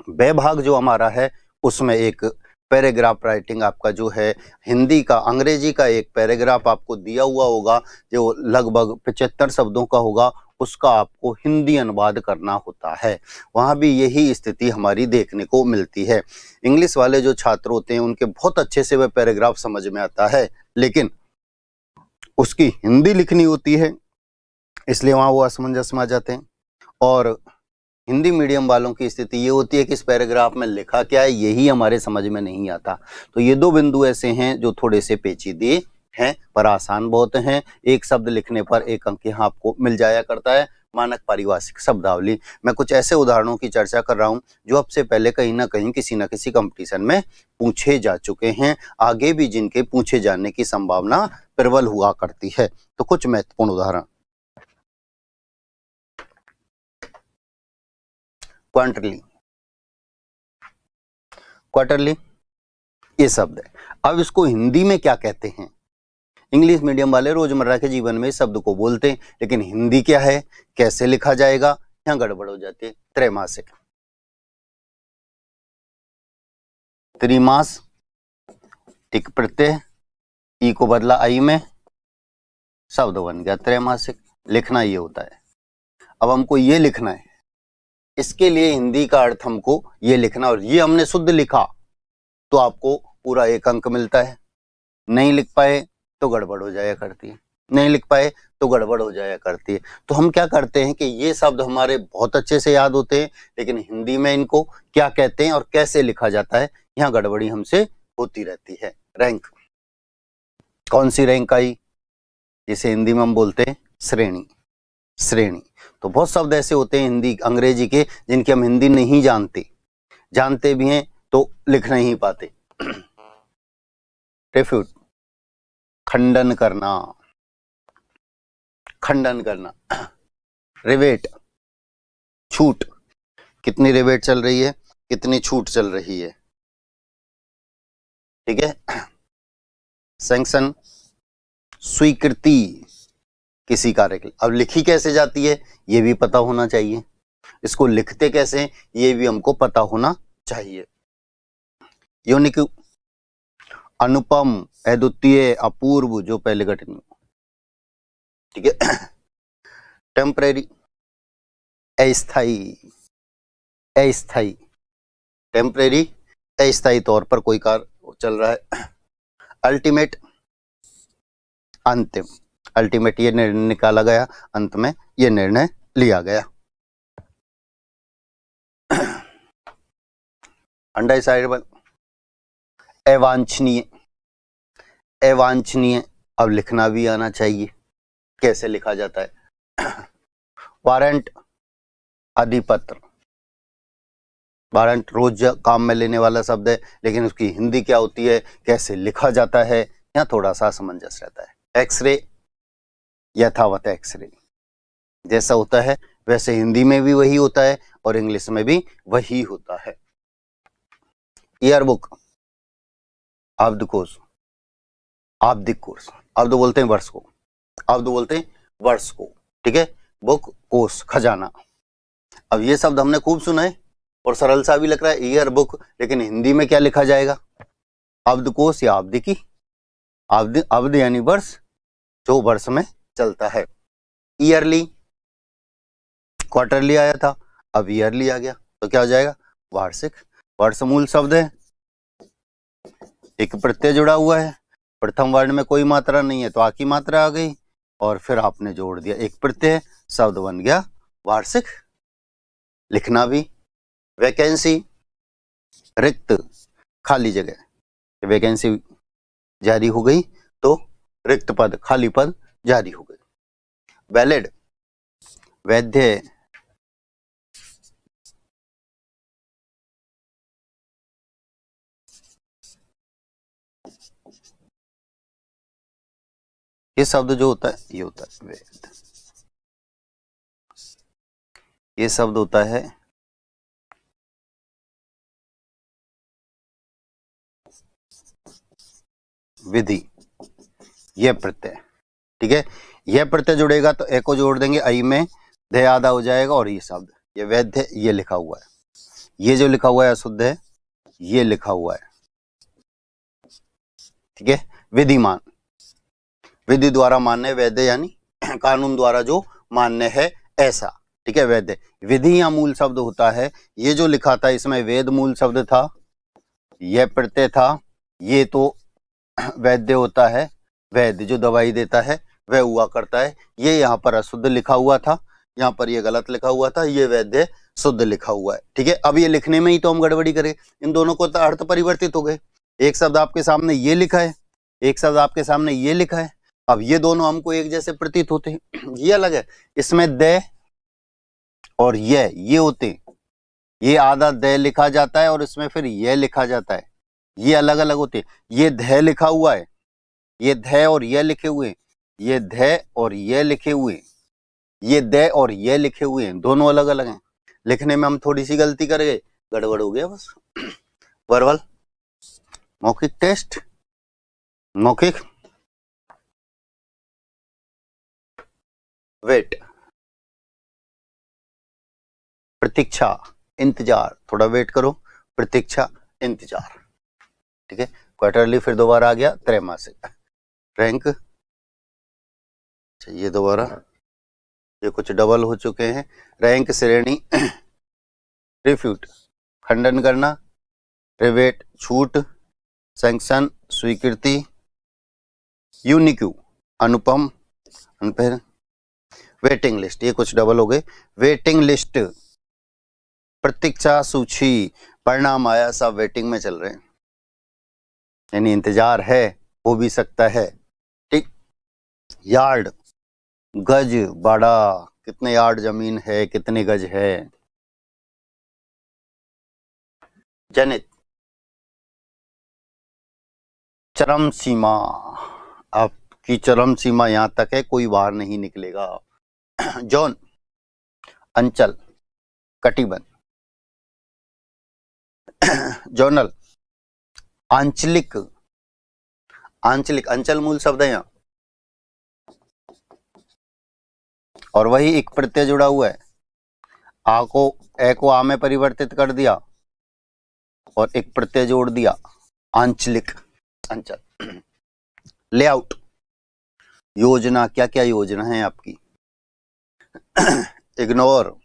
[SPEAKER 1] ब भाग जो हमारा है, उसमें एक पैराग्राफ राइटिंग आपका जो है हिंदी का, अंग्रेजी का एक पैराग्राफ आपको दिया हुआ होगा, जो लगभग 75 शब्दों का होगा, उसका आपको हिंदी अनुवाद करना होता है। वहाँ भी यही स्थिति हमारी देखने को मिलती है। इंग्लिश वाले जो छात्र होते हैं उनके बहुत अच्छे से वह पैराग्राफ समझ में आता है, लेकिन उसकी हिंदी लिखनी होती है, इसलिए वहाँ वो असमंजस में आ जाते हैं। और हिंदी मीडियम वालों की स्थिति ये होती है कि इस पैराग्राफ में लिखा क्या है, यही हमारे समझ में नहीं आता। तो ये 2 बिंदु ऐसे हैं जो थोड़े से पेचीदे हैं, पर आसान बहुत हैं। एक शब्द लिखने पर 1 अंक यहाँ आपको मिल जाया करता है। मानक पारिभाषिक शब्दावली, मैं कुछ ऐसे उदाहरणों की चर्चा कर रहा हूँ जो अब से पहले कहीं ना कहीं किसी न किसी कंपटीशन में पूछे जा चुके हैं, आगे भी जिनके पूछे जाने की संभावना प्रबल हुआ करती है। तो कुछ महत्वपूर्ण उदाहरण, क्वार्टरली, क्वार्टरली ये शब्द है। अब इसको हिंदी में क्या कहते हैं? इंग्लिश मीडियम वाले रोजमर्रा के जीवन में इस शब्द को बोलते हैं, लेकिन हिंदी क्या है, कैसे लिखा जाएगा, यहाँ गड़बड़ हो जाती है। त्रैमासिक, त्रिमास, टिक प्रत्यय, ई को बदला आई में, शब्द बन गया त्रैमासिक। लिखना ये होता है। अब हमको ये लिखना है, इसके लिए हिंदी का अर्थ हमको ये लिखना, और ये हमने शुद्ध लिखा तो आपको पूरा 1 अंक मिलता है। नहीं लिख पाए तो गड़बड़ हो जाया करती है, नहीं लिख पाए तो गड़बड़ हो जाया करती है। तो हम क्या करते हैं कि ये शब्द हमारे बहुत अच्छे से याद होते हैं, लेकिन हिंदी में इनको क्या कहते हैं और कैसे लिखा जाता है, यहाँ गड़बड़ी हमसे होती रहती है। रैंक, कौन सी रैंक आई, जिसे हिंदी में हम बोलते हैं श्रेणी। श्रेणी। तो बहुत शब्द ऐसे होते हैं हिंदी अंग्रेजी के जिनकी हम हिंदी नहीं जानते, जानते भी हैं तो लिख नहीं पाते। रेफ्यूट, खंडन करना, खंडन करना। रिवेट, छूट, कितनी रिवेट चल रही है, कितनी छूट चल रही है, ठीक है। सैंक्शन, स्वीकृति किसी कार्य के लिए। अब लिखी कैसे जाती है ये भी पता होना चाहिए, इसको लिखते कैसे हैं ये भी हमको पता होना चाहिए। यूनिक, अनुपम, अद्वितीय, अपूर्व, जो पहले घटना, ठीक है। टेम्परेरी, अस्थाई, अस्थाई, टेम्परेरी, अस्थाई तौर पर कोई कार्य चल रहा है। अल्टीमेट, अंतिम, अल्टीमेट ये निर्णय निकाला गया, अंत में ये निर्णय लिया गया। अनडिसाइडेबल, अवांछनीय, अवांछनीय, अब लिखना भी आना चाहिए, कैसे लिखा जाता है। वारंट, अधिपत्र, वारंट रोज काम में लेने वाला शब्द है, लेकिन उसकी हिंदी क्या होती है, कैसे लिखा जाता है, यहाँ थोड़ा सा असमंजस रहता है। एक्सरे, यथावत एक्सरे, जैसा होता है वैसे हिंदी में भी वही होता है और इंग्लिश में भी वही होता है। ईयरबुक, अब्दकोश, आब्दिक कोश, अब्द बोलते हैं वर्ष को, अब्द बोलते हैं वर्ष को, ठीक है। बुक, कोश, खजाना। अब ये शब्द हमने खूब सुना है और सरल सा भी लग रहा है ईयर बुक, लेकिन हिंदी में क्या लिखा जाएगा, अब्दकोश या आब्दिकी। अब्द, अब्द यानी वर्ष, जो वर्ष में चलता है। ईयरली, क्वार्टरली आया था, अब ईयरली आ गया तो क्या हो जाएगा, वार्षिक। वर्ष मूल शब्द है, एक प्रत्यय जुड़ा हुआ है, प्रथम वर्ण में कोई मात्रा नहीं है तो आ की मात्रा आ गई और फिर आपने जोड़ दिया एक प्रत्यय, शब्द बन गया वार्षिक। लिखना भी, वैकेंसी, रिक्त, खाली जगह, वैकेंसी जारी हो गई तो रिक्त पद, खाली पद जारी हो गई। वैलिड, वैध, ये शब्द जो होता है ये होता है वैध, ये शब्द होता है विधि, यह प्रत्यय, ठीक है। यह प्रत्यय जुड़ेगा तो ए को जोड़ देंगे, आई में ध आधा हो जाएगा और ये शब्द, ये वैध है, ये लिखा हुआ है, ये जो लिखा हुआ है अशुद्ध है, ये लिखा हुआ है, ठीक है। विधिमान, विधि द्वारा मान्य, वैध यानी कानून द्वारा जो मान्य है ऐसा, ठीक है, वैध। विधि या मूल शब्द होता है, ये जो लिखा था इसमें वेद मूल शब्द था, यह प्रत्यय था, ये तो वैद्य होता है, वैद्य जो दवाई देता है वह हुआ करता है। ये यहाँ पर अशुद्ध लिखा हुआ था, यहाँ पर ये गलत लिखा हुआ था, ये वैद्य शुद्ध लिखा हुआ है, ठीक है। अब ये लिखने में ही तो हम गड़बड़ी करें, इन दोनों को तो अर्थ परिवर्तित हो गए, एक शब्द आपके सामने ये लिखा है, एक शब्द आपके सामने ये लिखा है, अब ये दोनों हमको एक जैसे प्रतीत होते हैं, ये अलग है, इसमें द और ये होते हैं, ये आधा द लिखा जाता है और इसमें फिर ये लिखा जाता है, ये अलग अलग होते हैं। ये ध लिखा हुआ है, ये ध और ये लिखे हुए हैं, ये ध और ये लिखे हुए हैं, ये द और ये लिखे हुए हैं, दोनों अलग अलग हैं। लिखने में हम थोड़ी सी गलती कर गए, गड़बड़ हो गया बस। वर्बल, मौखिक टेस्ट, मौखिक, वेट, प्रतीक्षा, इंतजार, थोड़ा वेट करो, प्रतीक्षा, इंतजार, ठीक है। क्वार्टरली फिर दोबारा आ गया, त्रैमासिक। रैंक, ये दोबारा, ये कुछ डबल हो चुके हैं। रैंक, श्रेणी, रिफ्यूट, खंडन करना, रिवेट, छूट, सैंक्शन, स्वीकृति, यूनिक्यू, अनुपम, अनपढ़, वेटिंग लिस्ट, ये कुछ डबल हो गए। वेटिंग लिस्ट, प्रतीक्षा सूची, परिणाम आया, सब वेटिंग में चल रहे हैं, यानी इंतजार है, हो भी सकता है, ठीक। यार्ड, गज, बाड़ा, कितने यार्ड जमीन है, कितने गज है। जेनिथ, चरम सीमा, आपकी चरम सीमा यहां तक है, कोई बाहर नहीं निकलेगा। जोन, अंचल, कटिबंध। जोनल, आंचलिक, आंचलिक, अंचल मूल शब्द है यहाँ, और वही एक प्रत्यय जुड़ा हुआ है। आ को ए को आ में परिवर्तित कर दिया और एक प्रत्यय जोड़ दिया, आंचलिक, अंचल। लेआउट, योजना, क्या क्या योजना है आपकी। इग्नोर,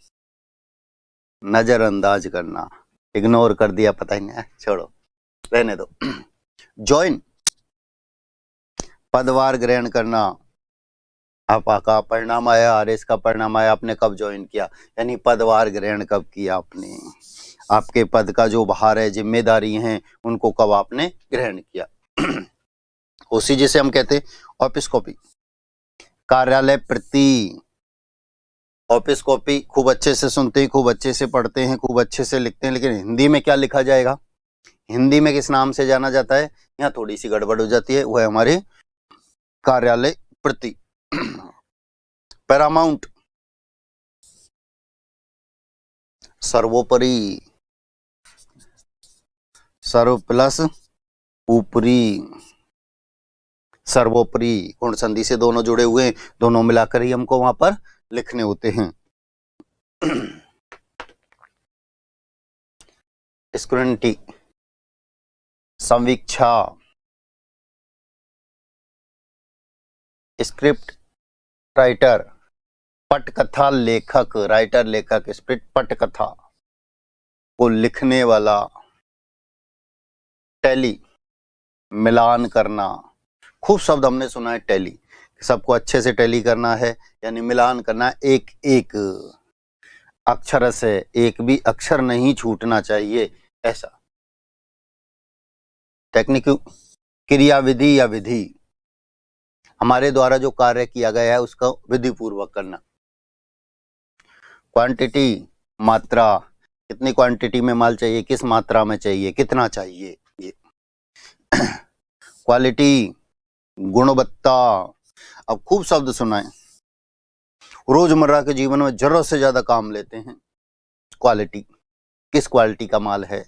[SPEAKER 1] नजरअंदाज करना, इग्नोर कर दिया, पता ही नहीं, छोड़ो, रहने दो। ज्वाइन, पदवार ग्रहण करना, आपका परिणाम आया, आरएस का परिणाम आया, आपने कब ज्वाइन किया, यानी पदवार ग्रहण कब किया आपने, आपके पद का जो भार है, जिम्मेदारी हैं, उनको कब आपने ग्रहण किया। उसी जिसे हम कहते हैं ऑफिस कॉपी, कार्यालय प्रति। ऑफिस कॉपी खूब अच्छे से सुनते हैं, खूब अच्छे से पढ़ते हैं, खूब अच्छे से लिखते हैं, लेकिन हिंदी में क्या लिखा जाएगा, हिंदी में किस नाम से जाना जाता है, यहाँ थोड़ी सी गड़बड़ हो जाती है, वह है हमारे कार्यालय प्रति। पैरामाउंट, सर्वोपरि, सर्व प्लस ऊपरी, सर्वोपरि, गुण संधि से दोनों जुड़े हुए हैं, दोनों मिलाकर ही हमको वहां पर लिखने होते हैं। स्क्रूटिनी, संवीक्षा, स्क्रिप्ट राइटर, पटकथा लेखक, राइटर लेखक, स्क्रिप्ट पटकथा को लिखने वाला। टैली, मिलान करना, खूब शब्द हमने सुना है टैली, सबको अच्छे से टैली करना है, यानी मिलान करना, एक एक अक्षर से एक भी अक्षर नहीं छूटना चाहिए, ऐसा। टेक्निक, क्रियाविधि या विधि, हमारे द्वारा जो कार्य किया गया है उसका विधि पूर्वक करना। क्वांटिटी, मात्रा, कितनी क्वांटिटी में माल चाहिए, किस मात्रा में चाहिए, कितना चाहिए, ये। क्वालिटी, गुणवत्ता, अब खूब शब्द सुनाए, रोजमर्रा के जीवन में जरूरत से ज्यादा काम लेते हैं। क्वालिटी, किस क्वालिटी का माल है,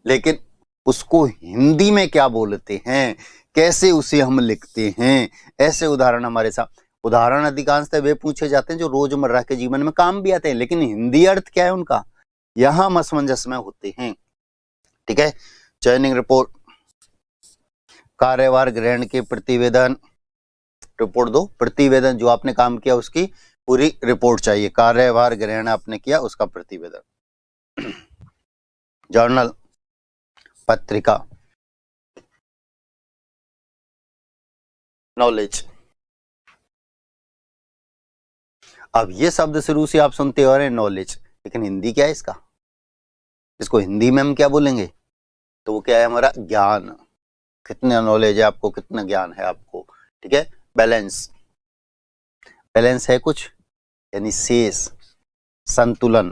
[SPEAKER 1] लेकिन उसको हिंदी में क्या बोलते हैं, कैसे उसे हम लिखते हैं, ऐसे उदाहरण हमारे साथ। उदाहरण अधिकांशतः वे पूछे जाते हैं जो रोजमर्रा के जीवन में काम भी आते हैं, लेकिन हिंदी अर्थ क्या है उनका, यहां असमंजस में होते हैं। ठीक है। चयनिंग रिपोर्ट, कार्यभार ग्रहण के प्रतिवेदन, रिपोर्ट दो, प्रतिवेदन जो आपने काम किया उसकी पूरी रिपोर्ट चाहिए, कार्यभार ग्रहण आपने किया उसका प्रतिवेदन। जर्नल, पत्रिका। नॉलेज, अब ये शब्द शुरू से आप सुनते हो रहे हैं नॉलेज, लेकिन हिंदी क्या है इसका, इसको हिंदी में हम क्या बोलेंगे, तो वो क्या है हमारा ज्ञान, कितना नॉलेज है आपको, कितना ज्ञान है आपको। ठीक है। बैलेंस, बैलेंस है कुछ, यानी शेष, संतुलन,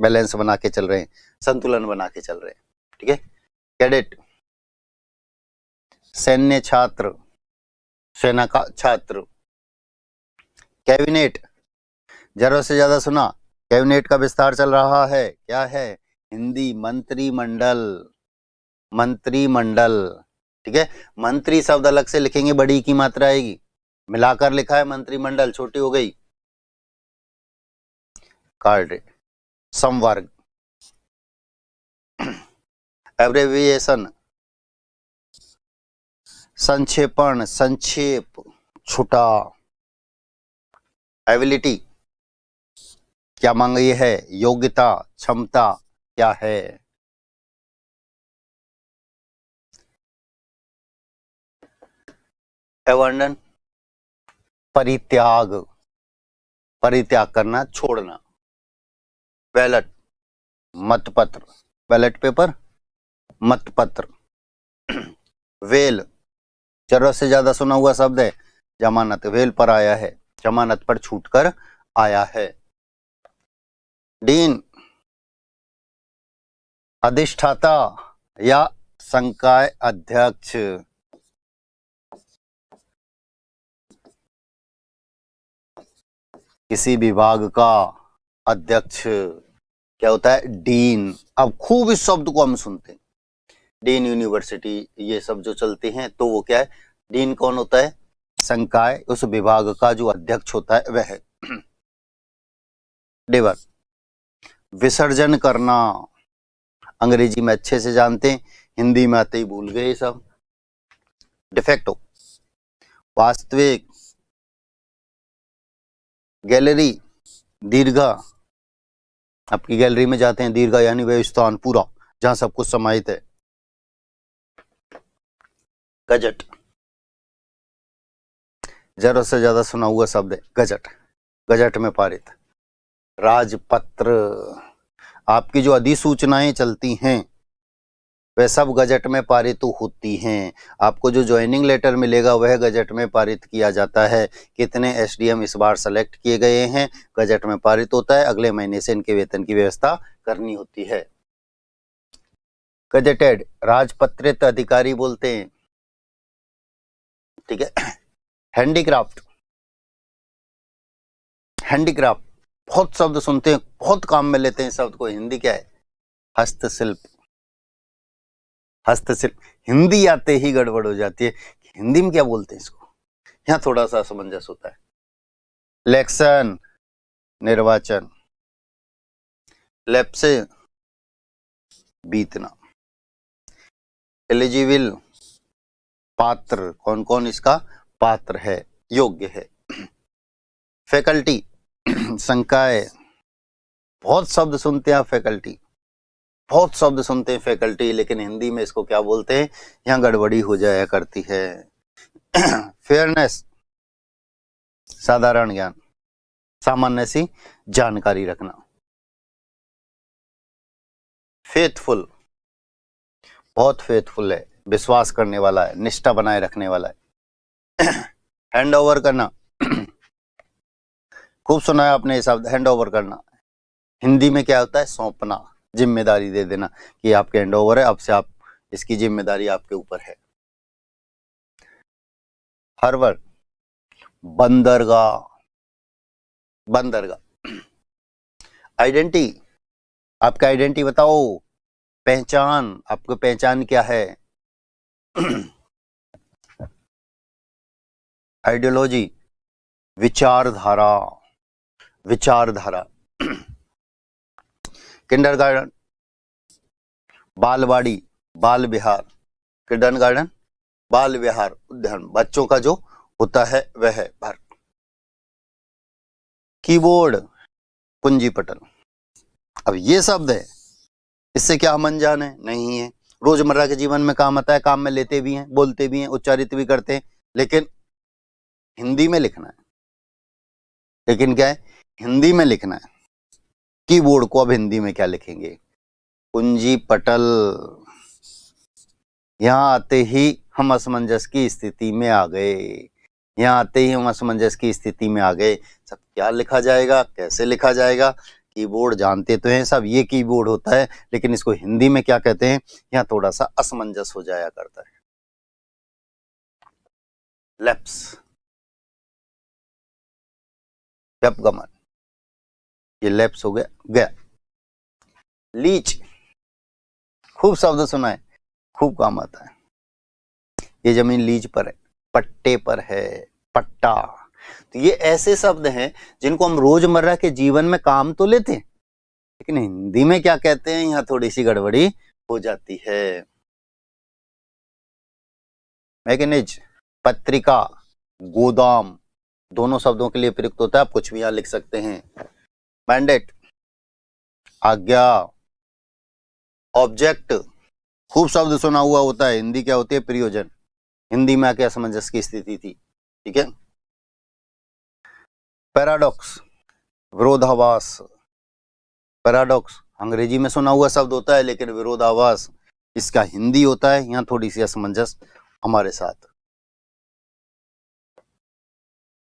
[SPEAKER 1] बैलेंस बना के चल रहे हैं, संतुलन बना के चल रहे हैं। ठीक है। कैडेट, सैन्य छात्र, सेना का छात्र। कैबिनेट, जरूरत से ज्यादा सुना, कैबिनेट का विस्तार चल रहा है, क्या है, हिंदी मंत्रिमंडल, मंत्रिमंडल। ठीक है। मंत्री शब्द अलग से लिखेंगे, बड़ी की मात्रा आएगी, मिलाकर लिखा है मंत्रिमंडल, छोटी हो गई। कार्ड, संवर्ग, एब्रेविएशन, संक्षेपण, संक्षेप, छुटा। एबिलिटी, क्या मांगी है, योग्यता, क्षमता क्या है। एवंडन, परित्याग, परित्याग करना, छोड़ना। बैलेट, मतपत्र, बैलेट पेपर, मतपत्र। वेल, जरूरत से ज्यादा सुना हुआ शब्द है, जमानत, वेल पर आया है, जमानत पर छूटकर आया है। डीन अधिष्ठाता या संकाय अध्यक्ष। किसी विभाग का अध्यक्ष क्या होता है? डीन। अब खूब इस शब्द को हम सुनते हैं, डीन यूनिवर्सिटी, ये सब जो चलते हैं, तो वो क्या है? डीन कौन होता है? संकाय, उस विभाग का जो अध्यक्ष होता है वह है। डेवर विसर्जन करना, अंग्रेजी में अच्छे से जानते हैं, हिंदी में आते ही भूल गए सब। डिफेक्टो वास्तविक, गैलरी दीर्घा, आपकी गैलरी में जाते हैं, दीर्घा यानी वह स्थान पूरा जहां सब कुछ समाहित है। गजट जरूरत से ज्यादा सुना हुआ शब्द है गजट, गजट में पारित। राजपत्र, आपकी जो अधिसूचनाएं चलती हैं वह सब गजट में पारित होती हैं। आपको जो ज्वाइनिंग लेटर मिलेगा वह गजट में पारित किया जाता है। कितने एसडीएम इस बार सेलेक्ट किए गए हैं, गजट में पारित होता है। अगले महीने से इनके वेतन की व्यवस्था करनी होती है। गजेटेड राजपत्रित अधिकारी बोलते हैं, ठीक है। हैंडीक्राफ्ट, हैंडीक्राफ्ट बहुत शब्द सुनते हैं, बहुत काम में लेते हैं शब्द को। हिंदी क्या है? हस्तशिल्प। हस्तशिल्प हिंदी आते ही गड़बड़ हो जाती है, हिंदी में क्या बोलते हैं इसको, यहाँ थोड़ा सा असमंजस होता है। इलेक्शन निर्वाचन, लैप्से बीतना, एलिजिबल पात्र, कौन कौन इसका पात्र है, योग्य है। फैकल्टी संकाय, बहुत शब्द सुनते हैं फैकल्टी, बहुत शब्द सुनते हैं फैकल्टी, लेकिन हिंदी में इसको क्या बोलते हैं, यहाँ गड़बड़ी हो जाया करती है। फेयरनेस साधारण ज्ञान, सामान्य सी जानकारी रखना। फेथफुल बहुत फेथफुल है, विश्वास करने वाला है, निष्ठा बनाए रखने वाला है। हैंड ओवर करना, खूब सुना है आपने ये शब्द, हैंड ओवर करना। हिंदी में क्या होता है? सौंपना, जिम्मेदारी दे देना कि आपके हैंड ओवर है, अब से आप इसकी जिम्मेदारी आपके ऊपर है। हार्बर बंदरगाह, बंदरगाह। आइडेंटिटी, आपका आइडेंटिटी बताओ, पहचान, आपकी पहचान क्या है? आइडियोलॉजी विचारधारा, विचारधारा। किंडरगार्टन बालवाड़ी, बाल विहार, किंडरगार्टन बाल विहार उद्यान, बच्चों का जो होता है वह है भर। कीबोर्ड कुंजी पटल। अब ये शब्द है, इससे क्या हम अनजान है? नहीं है, रोजमर्रा के जीवन में काम आता है, काम में लेते भी हैं, बोलते भी हैं, उच्चारित भी करते हैं, लेकिन हिंदी में लिखना है। लेकिन क्या है? हिंदी में लिखना है। कीबोर्ड को अब हिंदी में क्या लिखेंगे? कुंजी पटल। यहां आते ही हम असमंजस की स्थिति में आ गए, यहां आते ही हम असमंजस की स्थिति में आ गए। सब क्या लिखा जाएगा, कैसे लिखा जाएगा? कीबोर्ड जानते तो हैं सब, ये कीबोर्ड होता है, लेकिन इसको हिंदी में क्या कहते हैं, यहाँ थोड़ा सा असमंजस हो जाया करता है। लैप्स व्यपगमन, ये लैप्स हो गया, गया। लीच खूब शब्द सुना है, खूब काम आता है। ये जमीन लीज पर है, पट्टे पर है, पट्टा। तो ये ऐसे शब्द हैं जिनको हम रोजमर्रा के जीवन में काम तो लेते हैं, लेकिन हिंदी में क्या कहते हैं, यहाँ थोड़ी सी गड़बड़ी हो जाती है। मैगनीज पत्रिका, गोदाम, दोनों शब्दों के लिए प्रयुक्त होता है, आप कुछ भी यहां लिख सकते हैं। मैंडेट आज्ञा, ऑब्जेक्ट खूब शब्द सुना हुआ होता है, हिंदी क्या होती है? प्रयोजन। हिंदी में आके असमंजस की स्थिति थी, ठीक है। पैराडॉक्स विरोधाभास, पैराडॉक्स अंग्रेजी में सुना हुआ शब्द होता है, लेकिन विरोधाभास इसका हिंदी होता है, यहाँ थोड़ी सी असमंजस हमारे साथ।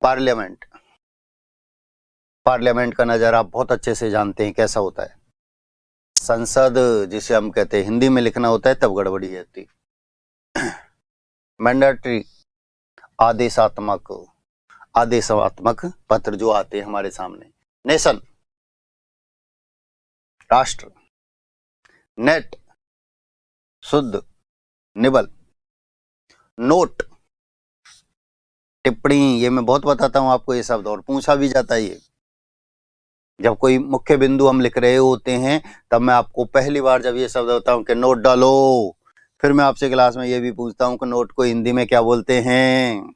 [SPEAKER 1] पार्लियामेंट, पार्लियामेंट का नज़ारा आप बहुत अच्छे से जानते हैं कैसा होता है। संसद जिसे हम कहते हैं, हिंदी में लिखना होता है तब गड़बड़ी होती। मैंडेटरी, आदेशात्मक पत्र जो आते हैं हमारे सामने। नेशन, राष्ट्र। नेट, शुद्ध, निबल। नोट, टिप्पणी, ये मैं बहुत बताता हूं आपको ये शब्द, और पूछा भी जाता है ये। जब कोई मुख्य बिंदु हम लिख रहे होते हैं तब मैं आपको पहली बार जब ये शब्द होता हूं कि नोट डालो, फिर मैं आपसे क्लास में ये भी पूछता हूं कि नोट को हिंदी में क्या बोलते हैं,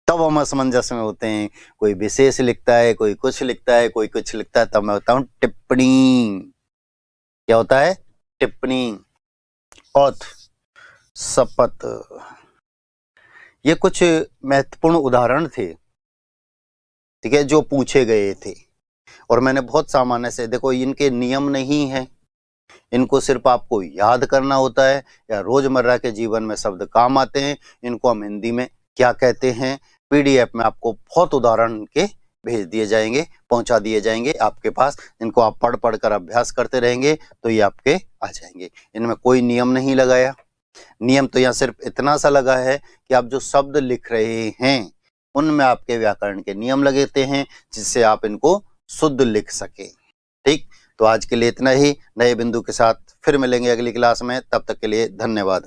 [SPEAKER 1] तब हम असमंजस में होते हैं। कोई विशेष लिखता है, कोई कुछ लिखता है, कोई कुछ लिखता है, तब मैं होता हूं टिप्पणी। क्या होता है? टिप्पणी। औथ, शपथ। ये कुछ महत्वपूर्ण उदाहरण थे, ठीक है, जो पूछे गए थे, और मैंने बहुत सामान्य से, देखो इनके नियम नहीं है, इनको सिर्फ आपको याद करना होता है, या रोजमर्रा के जीवन में शब्द काम आते हैं, इनको हम हिंदी में क्या कहते हैं। पीडीएफ में आपको बहुत उदाहरण के भेज दिए जाएंगे, पहुंचा दिए जाएंगे आपके पास, इनको आप पढ़ पढ़ कर अभ्यास करते रहेंगे तो ये आपके आ जाएंगे। इनमें कोई नियम नहीं लगाया, नियम तो यहाँ सिर्फ इतना सा लगा है कि आप जो शब्द लिख रहे हैं उनमें आपके व्याकरण के नियम लगते हैं, जिससे आप इनको शुद्ध लिख सके। ठीक, तो आज के लिए इतना ही। नए बिंदु के साथ फिर मिलेंगे अगली क्लास में, तब तक के लिए धन्यवाद।